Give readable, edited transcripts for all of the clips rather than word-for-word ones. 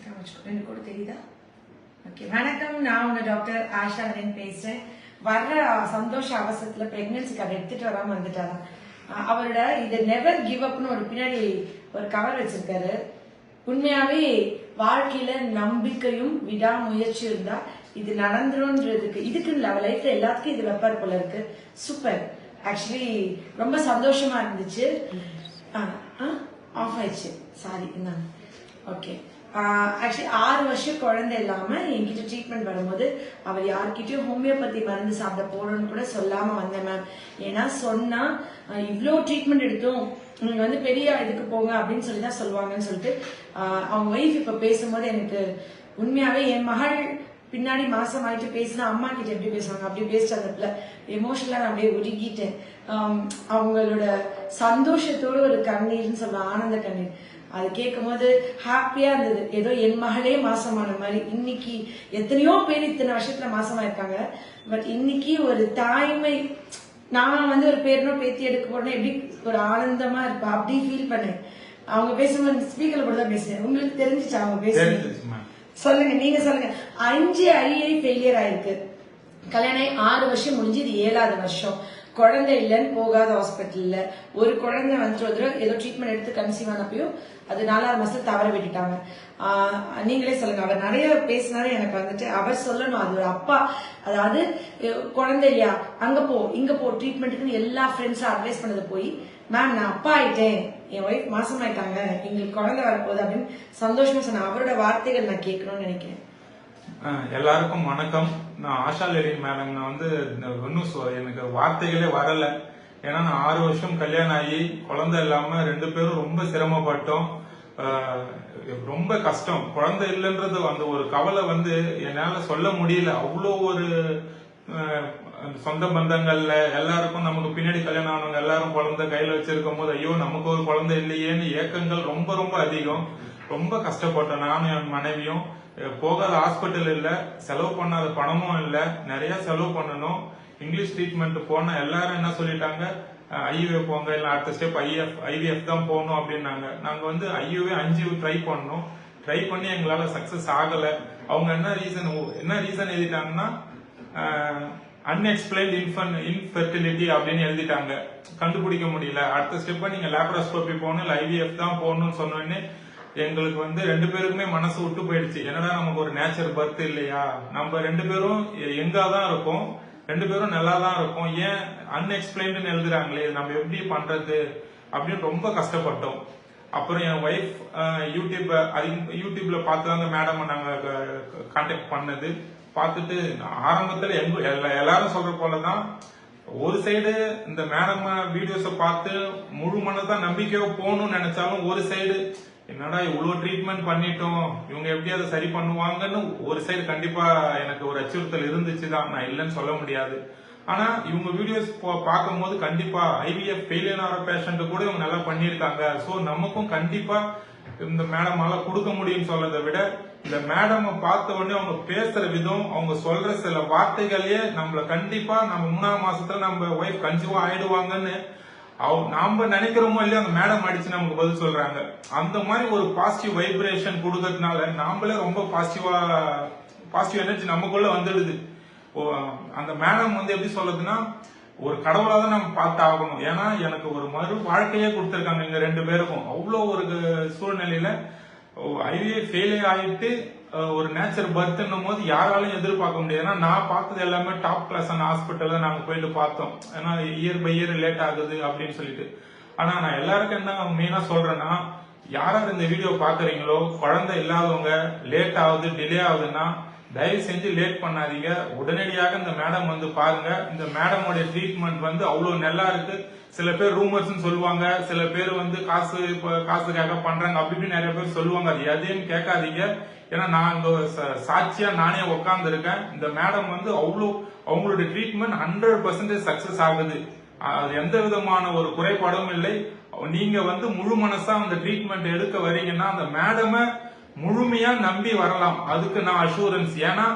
எனக்கு கூட தெரியுதா? ஓகே, வணக்கம். நான் உங்க டாக்டர் ஆஷா பேசுறேன். வர்ற சந்தோஷ அவசரத்துல பிரெக்னன்சி கார்டு எடுத்துட்டு வராம வந்துட்டாராம். அவரோட இது நெவர் கிவ் அப்னு ஒரு பின்னாடி ஒரு கவர் வச்சிருக்காரு. உண்மையாவே வாழ்க்கையில நம்பிக்கையும் விடாமுயற்சி இருந்தா இது நடந்துரும்ன்றதுக்கு இதுக்கு இல்ல, அவ லைஃப்ல எல்லாத்துக்கும் இது வெப்பார் போல இருக்கு. சூப்பர். ஆக்சுவலி ரொம்ப சந்தோஷமா இருந்துச்சு. ஆஃப் ஆயிடுச்சு, சாரி. ஓகே, ஆக்சுவலி 6 வருஷம் குழந்தை இல்லாம என்கிட்ட ட்ரீட்மெண்ட் வரும்போது அவர் யார்கிட்டயும் ஹோமியோபதி மருந்து சாப்பிட போறோம்னு கூட சொல்லாம வந்தேன் மேம். ஏன்னா சொன்னா இவ்வளோ ட்ரீட்மெண்ட் எடுத்தோம், நீங்க வந்து பெரிய இதுக்கு போங்க அப்படின்னு சொல்லி தான் சொல்லுவாங்கன்னு சொல்லிட்டு அவங்க ஒய்ஃப் இப்ப பேசும்போது எனக்கு உண்மையாவே என் மகள் பின்னாடி மாசம் ஆயிட்டு பேசினா அம்மா கிட்ட எப்படி பேசுவாங்க அப்படி பேசிட்டதுல எமோஷனலா நான் அப்படியே உருகிட்டேன். அவங்களோட சந்தோஷத்தோட ஒரு கண்ணீர்னு சொல்லுவாங்க, ஆனந்த கண்ணீர். அது கேட்கும் போது ஹாப்பியா இருந்தது. ஏதோ என் மகளே மாசமான மாதிரி. இன்னைக்கு எத்தனையோ பேர் இத்தனை வருஷத்துல மாசமா இருக்காங்க. பட் இன்னைக்கு ஒரு தாய்மை, நான் வந்து ஒரு பேரனோ பேத்தி எடுக்க போறேன்னா எப்படி ஒரு ஆனந்தமா இருப்பா அப்படி ஃபீல் பண்ணேன். அவங்க பேசும்போது ஸ்பீக்கர்ல கூட தான் பேசுறேன். உங்களுக்கு தெரிஞ்சிச்சா அவங்க பேசுறது? சொல்லுங்க, நீங்க சொல்லுங்க. 5 ஐஐ ஃபெயிலியர் ஆயிருக்கு. கல்யாணம் 6 வருஷம் முடிஞ்சு இது 7வது வருஷம். குழந்தை இல்லைன்னு போகாத ஹாஸ்பிட்டல்ல ஒரு குழந்தை வந்துட்டு ஏதோ ட்ரீட்மெண்ட் எடுத்து கன்சீவ் ஆனப்பையும் அது 4வது மாசத்துல தவற விட்டுட்டாங்க. நீங்களே சொல்லுங்க. அவர் நிறைய பேசினாரு. எனக்கு வந்துட்டு அவர் சொல்லணும், அது ஒரு அப்பா. அதாவது குழந்தை இல்லையா, அங்க போ இங்க போ ட்ரீட்மெண்ட்டுக்குன்னு எல்லா ஃப்ரெண்ட்ஸும் அட்வைஸ் பண்ணது போய் மேம் நான் அப்பா ஆயிட்டேன், என் ஒய்ஃப் மாசம் ஆயிட்டாங்க, எங்களுக்கு குழந்தை வரப்போகுது அப்படின்னு சந்தோஷமா சொன்ன அவரோட வார்த்தைகள் நான் கேட்கணும்னு நினைக்கிறேன். எல்லாருக்கும் வணக்கம். நான் ஆஷா லெலின் மேடம். நான் வந்து இன்னும் எனக்கு வார்த்தைகளே வரல. ஏன்னா நான் 6 வருஷம் கல்யாணம் ஆகி குழந்தை இல்லாம 2 பேரும் ரொம்ப சிரமப்பட்டோம். ரொம்ப கஷ்டம். குழந்தை இல்லைன்றது அந்த ஒரு கவலை வந்து என்னால சொல்ல முடியல. அவ்வளோ ஒரு சொந்த பந்தங்கள்ல எல்லாருக்கும் நமக்கு பின்னாடி கல்யாணம் ஆனவங்க எல்லாரும் குழந்தை கையில வச்சிருக்கும் போது ஐயோ நமக்கு ஒரு குழந்தை இல்லையேன்னு ஏக்கங்கள் ரொம்ப ரொம்ப அதிகம். ரொம்ப கஷ்டப்பட்டோம். நானும் என் மனைவியும். போகாத ஹாஸ்பிட்டல் இல்ல, செலவு பண்ணாத பணமும் இல்ல, நிறைய செலவு பண்ணணும். இங்கிலீஷ் ட்ரீட்மெண்ட் போன எல்லாரும் என்ன சொல்லிட்டாங்க, ஐவிஎஃப் போங்க, இல்ல அடுத்த ஸ்டெப் ஐவிஎஃப் தான் போகணும் அப்படின்னாங்க. நாங்க வந்து ஐவிஎஃப் 5 ட்ரை பண்ணோம். ட்ரை பண்ணி எங்களால சக்சஸ் ஆகல. அவங்க என்ன ரீசன் எழுதிட்டாங்கன்னா அன்எக்ஸ்பிளைன்ட் இன்ஃபெர்டிலிட்டி அப்படின்னு எழுதிட்டாங்க. கண்டுபிடிக்க முடியல. அடுத்த ஸ்டெப்பா நீங்க லேப்ரோஸ்கோபி போகணும், இல்ல ஐவிஎஃப் தான் போகணும்னு சொன்னோடனே எங்களுக்கு வந்து 2 பேருக்குமே மனசு விட்டு போயிடுச்சு. என்னடா நமக்கு ஒரு நேச்சர் பர்த் இல்லையா, நம்ம 2 பேரும் எங்காதான் இருக்கோம், 2 பேரும் நல்லா தான் இருக்கும், ஏன் அன்எக்ஸ்பிளைன்டு எழுதுறாங்களே, நம்ம எப்படி பண்றது அப்படின்னு ரொம்ப கஷ்டப்பட்டோம். அப்புறம் என் ஒய்ஃப் யூடியூப்ல பார்த்துதாங்க மேடம் நாங்க கான்டாக்ட் பண்ணது. பார்த்துட்டு ஆரம்பத்துல எல்லாரும் சொல்ற போலதான் ஒரு சைடு இந்த மேடம் வீடியோஸ பார்த்து முழு மனதான் நம்பிக்கையோ போகணும்னு நினைச்சாலும் ஒரு சைடு என்னடா இவ்வளவு ட்ரீட்மெண்ட் பண்ணிட்டோம், இவங்க எப்படி அதை சரி பண்ணுவாங்கன்னு ஒரு சைடு கண்டிப்பா எனக்கு ஒரு அச்சுறுத்தல் இருந்துச்சுதான், நான் இல்லைன்னு சொல்ல முடியாது. ஆனா இவங்க வீடியோஸ் பார்க்கும் போது கண்டிப்பா ஐவிஎஃப் ஃபெயிலியர் ஆகிற பேஷண்ட் கூட இவங்க நல்லா பண்ணிருக்காங்க. சோ நமக்கும் கண்டிப்பா இந்த மேடமால கொடுக்க முடியும்னு சொல்றதை விட இந்த மேடம் பார்த்த உடனே அவங்க பேசுற விதம், அவங்க சொல்ற சில வார்த்தைகளே நம்மள கண்டிப்பா நம்ம 3ஆம் மாசத்துல நம்ம ஒய்ஃப் கன்சீவா ஆயிடுவாங்கன்னு நாம நினைக்கிறோமோ இல்லையா, அந்த மேடம் அடிச்சு நமக்கு பதில் சொல்றாங்க. அந்த மாதிரி ஒரு பாசிட்டிவ் வைப்ரேஷன் கொடுக்கறதுனால நாமளே ரொம்ப பாசிட்டிவ் எனர்ஜி நமக்குள்ள வந்துடுது. அந்த மேடம் வந்து எப்படி சொல்றதுன்னா ஒரு கடவுளாக தான் நம்ம பார்த்து ஆகணும். ஏன்னா எனக்கு ஒரு மறு வாழ்க்கையே கொடுத்திருக்காங்க எங்க 2 பேருக்கும். அவ்வளோ ஒரு சூழ்நிலையில ஐவிஎஃப் ஃபெயிலியர் ஆயிட்டு ஒரு நேச்சர் பர்த்ன்னும் போது யாராலையும் எதிர்பார்க்க முடியாது. ஏன்னா நான் பார்த்தது எல்லாமே டாப் கிளாஸான ஹாஸ்பிட்டல்ல நாங்க போயிட்டு பார்த்தோம். ஏன்னா இயர் பை இயர் லேட் ஆகுது அப்படின்னு சொல்லிட்டு. ஆனா நான் எல்லாருக்கும் என்ன மெயினா சொல்றேன்னா, யாராவது இந்த வீடியோ பாக்குறீங்களோ குழந்தை இல்லாதவங்க லேட் ஆகுது டிலே ஆகுதுன்னா தயவு செஞ்சு லேட் பண்ணாதீங்க. உடனடியாக இந்த மேடம் வந்து பாருங்க. இந்த மேடமோட ட்ரீட்மெண்ட் வந்து அவ்வளவு நல்லா இருக்கு. சில பேர் ரூமர்ஸ் சொல்லுவாங்க, சில பேர் வந்து காசுக்காக பண்றாங்க அப்படி நிறைய பேர் சொல்லுவாங்க. அது எதையும் கேட்காதீங்க. ஏன்னா நான் இங்க சாட்சியா நானே உட்கார்ந்து இருக்கேன். இந்த மேடம் வந்து அவங்களோட ட்ரீட்மெண்ட் 100% சக்சஸ் ஆகுது. அது எந்த விதமான ஒரு குறைபாடும் இல்லை. நீங்க வந்து முழு மனசா அந்த ட்ரீட்மெண்ட் எடுக்க வரீங்கன்னா அந்த மேடமை முழுமையா நம்பி வரலாம். அதுக்கு நான் அஷூரன்ஸ். ஏன்னா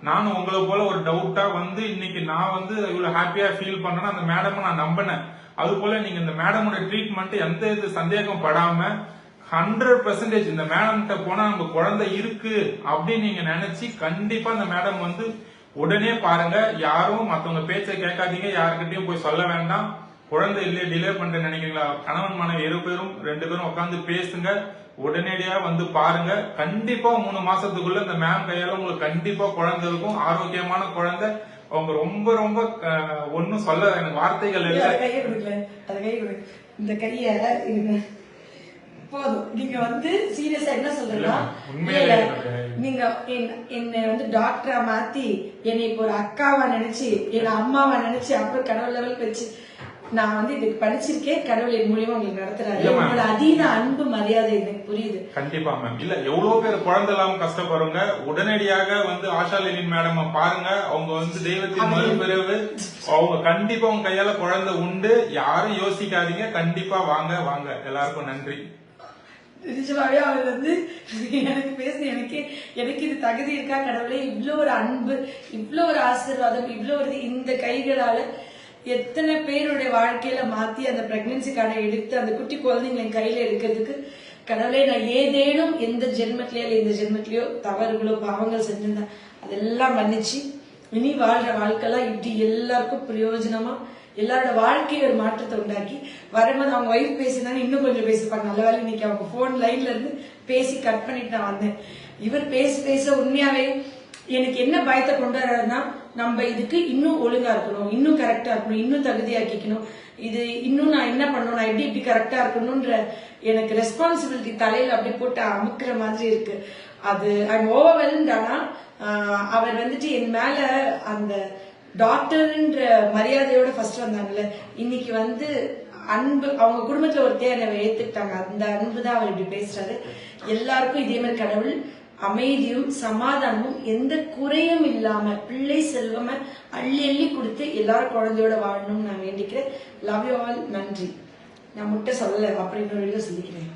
நானும் உங்களை போல ஒரு டவுட்டா வந்து இன்னைக்கு நான் வந்து இவ்வளவு ஹாப்பியா ஃபீல் பண்றேன்னா அந்த மேடம் நான் நம்பினேன். அது போல நீங்க இந்த மேடமோட ட்ரீட்மெண்ட் எந்த இது சந்தேகம் படாம 100% இந்த மேடம் கிட்ட போனா நம்ம குழந்தை இருக்கு அப்படின்னு நீங்க நினைச்சு கண்டிப்பா அந்த மேடம் வந்து உடனே பாருங்க. யாரும் மத்தவங்க பேச்சை கேட்காதீங்க, யாருக்கிட்டையும் போய் சொல்ல வேண்டாம். குழந்தை இல்லையே டிலே பண்ற நினைக்கிறீங்களா, கணவன் மனைவி ரெண்டு பேரும் உட்காந்து பேசுங்க, உடனடியா வந்து பாருங்க. கண்டிப்பா 3 மாசத்துக்குள்ள இந்த மேம் கையால உங்களுக்கு கண்டிப்பா குழந்தை இருக்கும், ஆரோக்கியமான குழந்தை. அவங்க ரொம்ப ரொம்ப ஒன்னும் சொல்ல எனக்கு வார்த்தைகள் இல்லை. கையை கொடுக்கல, அதை கையை கொடுக்க, இந்த கைய போதும். நீங்க வந்து சீரியஸா என்ன சொல்றீங்களா, நீங்க என்னை வந்து டாக்டரா மாத்தி என்னை இப்போ ஒரு அக்காவா நினைச்சு என் அம்மாவா நினைச்சு அப்ப கடவுள் லெவலுக்கு வச்சு நான் வந்து இதுக்கு படிச்சிருக்கேன். கடவுள் என் மூலியமா உங்களுக்கு நடத்துறாரு. உங்களோட அதீத அன்பு மரியாதை எனக்கு புரியுது. கண்டிப்பா மேம். இல்ல எவ்வளவு பேர் குழந்தை இல்லாம கஷ்டப்படுங்க, உடனடியாக வந்து ஆஷாலினின் மேடம் பாருங்க. அவங்க வந்து தெய்வத்தின் மறுபிறவு. அவங்க கண்டிப்பா உங்க கையால குழந்தை உண்டு. யாரும் யோசிக்காதீங்க. கண்டிப்பா வாங்க வாங்க. எல்லாருக்கும் நன்றி. நிஜமாவே அவர் வந்து எனக்கு பேச எனக்கு இது தகுதி இருக்கா கடவுளே, இவ்வளோ ஒரு அன்பு, இவ்வளோ ஒரு ஆசீர்வாதம், இவ்வளோ ஒரு இந்த கைகளால எத்தனை பேருடைய வாழ்க்கையில மாத்தி அந்த பிரெக்னன்சி கார்டை எடுத்து அந்த குட்டி குழந்தைங்களை என் கையில எடுக்கிறதுக்கு கடவுளே, நான் ஏதேனும் எந்த ஜென்மத்திலயோ இல்ல இந்த ஜென்மத்திலயோ தவறுகளோ பாவங்கள் செஞ்சிருந்தா அதெல்லாம் மன்னிச்சு இனி வாழ்ற வாழ்க்கைலாம் இப்படி எல்லாருக்கும் பிரயோஜனமா எல்லாரோட வாழ்க்கையை ஒரு மாற்றத்தை உண்டாக்கி வரும்போது அவங்க ஒய்ஃப் பேசினாலும் இன்னும் கொஞ்சம் பேசிப்பாங்க. நல்ல வேலை இன்னைக்கு அவங்க போன் லைன்ல இருந்து பேசி கட் பண்ணிட்டு நான் வந்தேன். இவர் பேச உண்மையாவே எனக்கு என்ன பயத்தை கொண்டு வர்றாருன்னா, நம்ம இதுக்கு இன்னும் ஒழுங்கா இருக்கணும், இன்னும் கரெக்டா இருக்கணும், இன்னும் தகுதியாக்கிக்கணும், இது இன்னும் நான் என்ன பண்ணணும், நான் எப்படி கரெக்டா இருக்கணும்ன்ற எனக்கு ரெஸ்பான்சிபிலிட்டி தலையில அப்படி போட்டு அமுக்குற மாதிரி இருக்கு. அது ஐம் ஓவர்வெல்ம்ட். ஆனா அவர் வந்துட்டு என் மேல அந்த டாக்டர்ன்ற மரியாதையோட ஃபர்ஸ்ட் வந்தாங்கல்ல, இன்னைக்கு வந்து அன்பு அவங்க குடும்பத்துல ஒரு தேவை ஏத்துக்கிட்டாங்க. அந்த அன்பு தான் அவர் இப்படி பேசுறாரு. எல்லாருக்கும் இதே மாதிரி கடவுள் அமைதியும் சமாதானமும் எந்த குறையும் இல்லாம பிள்ளை செல்வம அள்ளி அள்ளி கொடுத்து எல்லாரும் குழந்தையோட வாழணும்னு நான் வேண்டிக்கிறேன். Love you all. நன்றி. நான் முட்டை சொல்லல, அப்படின்னு சொல்லிக்கிறேன்.